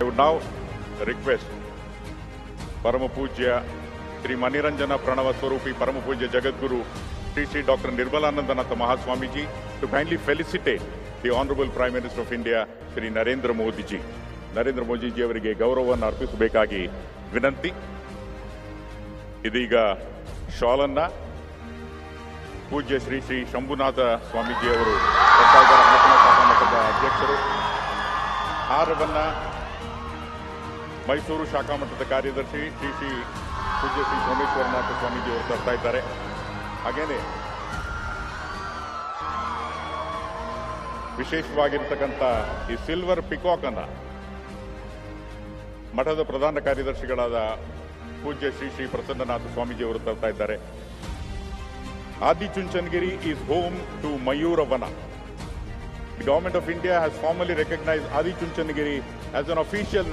I would now request Parama Pujya Sri Maniranjana Pranava Swarupi Parama Pujya Jagadguru Sri Dr. Nirmalanandanath Mahaswamiji to kindly felicitate the Honorable Prime Minister of India Sri Narendra Modi ji. Narendra Modiji ಅವರಿಗೆ ಗೌರವವನ್ನು ಅರ್ಪಿಸಬೇಕಾಗಿ ವಿನಂತಿ. ಇದೀಗ ಶಾಲನ್ನ ಪೂಜ್ಯ ಶ್ರೀ ಶ್ರೀ ಶಂಭುನಾಥ ಸ್ವಾಮೀಜಿ ಅವರು ಮಠದ ಅಧ್ಯಕ್ಷರು, ಹಾರವನ್ನ ಮೈಸೂರು ಶಾಖಾ ಮಠದ ಕಾರ್ಯದರ್ಶಿ ಶ್ರೀ ಶ್ರೀ ಪೂಜ್ಯ ಶ್ರೀ ಸೋಮೇಶ್ವರನಾಥ ಸ್ವಾಮೀಜಿ ಅವರು ತರ್ತಾ ಇದ್ದಾರೆ. ಹಾಗೇನೆ ವಿಶೇಷವಾಗಿರ್ತಕ್ಕಂಥ ಈ ಸಿಲ್ವರ್ ಪಿಕಾಕ್ ಅನ್ನ ಮಠದ ಪ್ರಧಾನ ಕಾರ್ಯದರ್ಶಿಗಳಾದ ಪೂಜ್ಯ ಶ್ರೀ ಶ್ರೀ ಪ್ರಸನ್ನನಾಥ ಸ್ವಾಮೀಜಿ ಅವರು ತರ್ತಾ ಇದ್ದಾರೆ. Adichunchanagiri is home to Mayuravana. The Government of India has formally recognized Adichunchanagiri as an official